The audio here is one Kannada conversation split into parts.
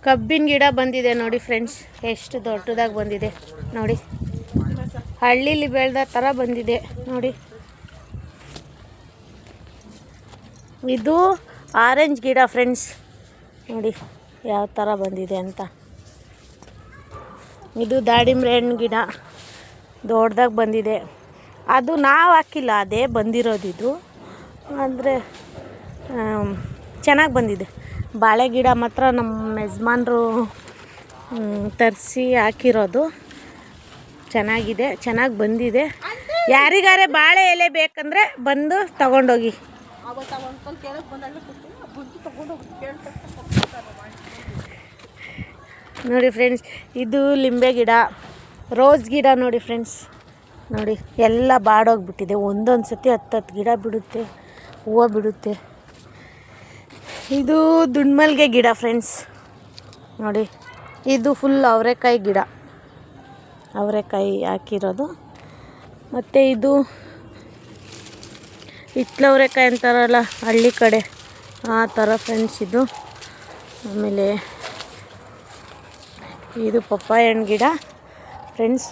ಕಬ್ಬಿನ ಗಿಡ ಬಂದಿದೆ ನೋಡಿ ಫ್ರೆಂಡ್ಸ್, ಎಷ್ಟು ದೊಡ್ಡದಾಗಿ ಬಂದಿದೆ ನೋಡಿ. ಹಳ್ಳಿಲಿ ಬೆಳೆದ ಥರ ಬಂದಿದೆ ನೋಡಿ. ಇದು ಆರೆಂಜ್ ಗಿಡ ಫ್ರೆಂಡ್ಸ್, ನೋಡಿ ಯಾವ ಥರ ಬಂದಿದೆ ಅಂತ. ಇದು ದಾಳಿಂಬೆ ಹಣ್ಣು ಗಿಡ ದೊಡ್ಡದಾಗಿ ಬಂದಿದೆ. ಅದು ನಾವು ಹಾಕಿಲ್ಲ, ಅದೇ ಬಂದಿರೋದಿದು. ಅಂದರೆ ಚೆನ್ನಾಗಿ ಬಂದಿದೆ. ಬಾಳೆ ಗಿಡ ಮಾತ್ರ ನಮ್ಮ ಯಜಮಾನ್ರು ತರಿಸಿ ಹಾಕಿರೋದು. ಚೆನ್ನಾಗಿದೆ, ಚೆನ್ನಾಗಿ ಬಂದಿದೆ. ಯಾರಿಗಾರೆ ಬಾಳೆ ಎಲೆ ಬೇಕಂದರೆ ಬಂದು ತಗೊಂಡೋಗಿ. ನೋಡಿ ಫ್ರೆಂಡ್ಸ್, ಇದು ಲಿಂಬೆ ಗಿಡ, ರೋಸ್ ಗಿಡ ನೋಡಿ ಫ್ರೆಂಡ್ಸ್. ನೋಡಿ ಎಲ್ಲ ಬಾಡೋಗ್ಬಿಟ್ಟಿದೆ. ಒಂದೊಂದು ಸತಿ 10 ಗಿಡ ಬಿಡುತ್ತೆ, ಹೂವು ಬಿಡುತ್ತೆ. ಇದು ದುಂಡ್ಮಲ್ಗೆ ಗಿಡ ಫ್ರೆಂಡ್ಸ್ ನೋಡಿ. ಇದು ಫುಲ್ ಅವರೆಕಾಯಿ ಗಿಡ, ಅವರೆಕಾಯಿ ಹಾಕಿರೋದು. ಮತ್ತು ಇದು ಹಿತ್ಲವರೆಕಾಯಿ ಅಂತಾರಲ್ಲ ಹಳ್ಳಿ ಕಡೆ, ಆ ಥರ ಫ್ರೆಂಡ್ಸ್ ಇದು. ಆಮೇಲೆ ಇದು ಪಪ್ಪಾಯ ಹಣ್ಣು ಗಿಡ ಫ್ರೆಂಡ್ಸ್.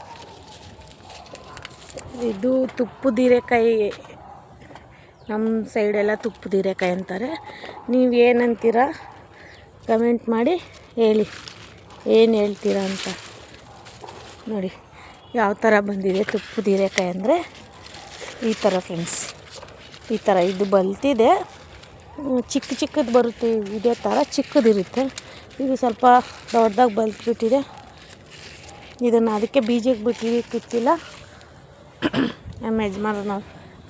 ಇದು ತುಪ್ಪದ ಹೀರೆಕಾಯಿ, ನಮ್ಮ ಸೈಡೆಲ್ಲ ತುಪ್ಪದ ಹೀರೆಕಾಯಿ ಅಂತಾರೆ. ನೀವು ಏನಂತೀರ ಕಮೆಂಟ್ ಮಾಡಿ ಹೇಳಿ, ಏನು ಹೇಳ್ತೀರಾ ಅಂತ. ನೋಡಿ ಯಾವ ಥರ ಬಂದಿದೆ ತುಪ್ಪದ ಹೀರೆಕಾಯಿ ಅಂದರೆ ಈ ಥರ ಫ್ರೆಂಡ್ಸ್, ಈ ಥರ. ಇದು ಬಲ್ತಿದೆ, ಚಿಕ್ಕದು ಬರುತ್ತೆ, ಇದೇ ಥರ ಚಿಕ್ಕದಿರುತ್ತೆ. ಇದು ಸ್ವಲ್ಪ ದೊಡ್ಡದಾಗಿ ಬಲ್ತ್ಬಿಟ್ಟಿದೆ. ಇದನ್ನು ಅದಕ್ಕೆ ಬೀಜಕ್ಕೆ ಬಿಟ್ಟಿವಿ, ಕಿತ್ತಿಲ್ಲ. ನಮ್ಮ ಯಜಮಾನ್ರು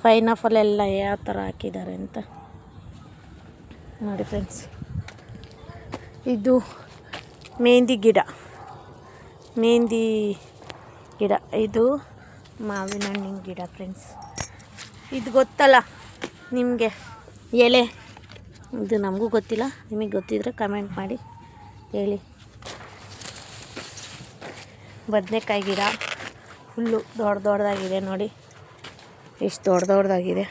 ಪೈನಾಪಲ್ ಎಲ್ಲ ಯಾವ ಥರ ಹಾಕಿದ್ದಾರೆ ಅಂತ ನೋಡಿ ಫ್ರೆಂಡ್ಸ್. ಇದು ಮೆಹಂದಿ ಗಿಡ, ಮೆಹಂದಿ ಗಿಡ. ಇದು ಮಾವಿನ ಹಣ್ಣಿನ ಗಿಡ ಫ್ರೆಂಡ್ಸ್. ಇದು ಗೊತ್ತಲ್ಲ ನಿಮಗೆ ಎಲೆ, ಇದು ನಮಗೂ ಗೊತ್ತಿಲ್ಲ. ನಿಮಗೆ ಗೊತ್ತಿದ್ರೆ ಕಮೆಂಟ್ ಮಾಡಿ ಹೇಳಿ. ಬದನೆಕಾಯಿ ಗಿಡ ಫುಲ್ಲು ದೊಡ್ಡದಾಗಿದೆ ನೋಡಿ, ಎಷ್ಟು ದೊಡ್ಡದಾಗಿದೆ.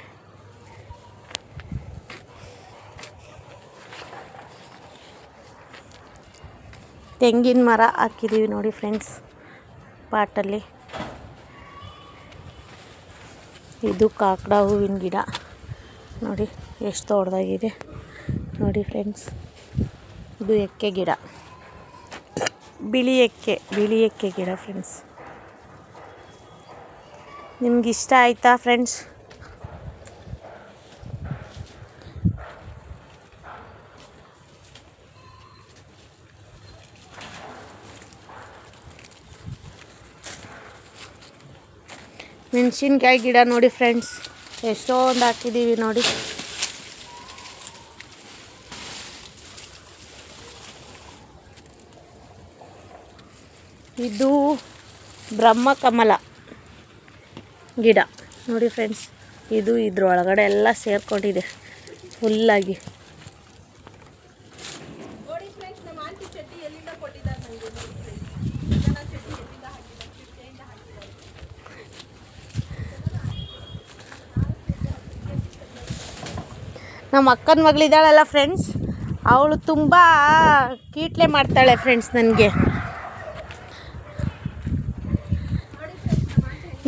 ತೆಂಗಿನ ಮರ ಹಾಕಿದ್ದೀವಿ ನೋಡಿ ಫ್ರೆಂಡ್ಸ್ ಪಾಟಲ್ಲಿ. ಇದು ಕಾಕಡ ಹೂವಿನ ಗಿಡ ನೋಡಿ, ಎಷ್ಟು ದೊಡ್ಡದಾಗಿದೆ ನೋಡಿ ಫ್ರೆಂಡ್ಸ್. ಇದು ಎಕ್ಕೆ ಗಿಡ, ಬಿಳಿ ಎಕ್ಕೆ ಗಿಡ ಫ್ರೆಂಡ್ಸ್. ನಿಮ್ಗೆ ಇಷ್ಟ ಆಯಿತಾ ಫ್ರೆಂಡ್ಸ್? ಮೆಣಸಿನ್ಕಾಯಿ ಗಿಡ ನೋಡಿ ಫ್ರೆಂಡ್ಸ್, ಎಷ್ಟೊಂದು ಹಾಕಿದ್ದೀವಿ ನೋಡಿ. ಇದು ಬ್ರಹ್ಮಕಮಲ ಗಿಡ ನೋಡಿ ಫ್ರೆಂಡ್ಸ್. ಇದು ಇದ್ರೊಳಗಡೆ ಎಲ್ಲ ಸೇರ್ಕೊಂಡಿದೆ ಫುಲ್ಲಾಗಿ. ನಮ್ಮ ಅಕ್ಕನ ಮಗಳಿದ್ದಾಳಲ್ಲ ಫ್ರೆಂಡ್ಸ್, ಅವಳು ತುಂಬ ಕೀಟ್ಲೆ ಮಾಡ್ತಾಳೆ ಫ್ರೆಂಡ್ಸ್ ನನಗೆ.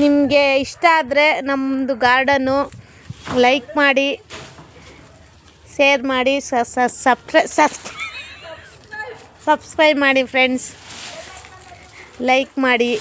ನಿಮಗೆ ಇಷ್ಟ ಆದರೆ ನಮ್ಮದು ಗಾರ್ಡನ್ನು ಲೈಕ್ ಮಾಡಿ, ಶೇರ್ ಮಾಡಿ, ಸಬ್ಸ್ಕ್ರೈಬ್ ಮಾಡಿ ಫ್ರೆಂಡ್ಸ್. ಲೈಕ್ ಮಾಡಿ,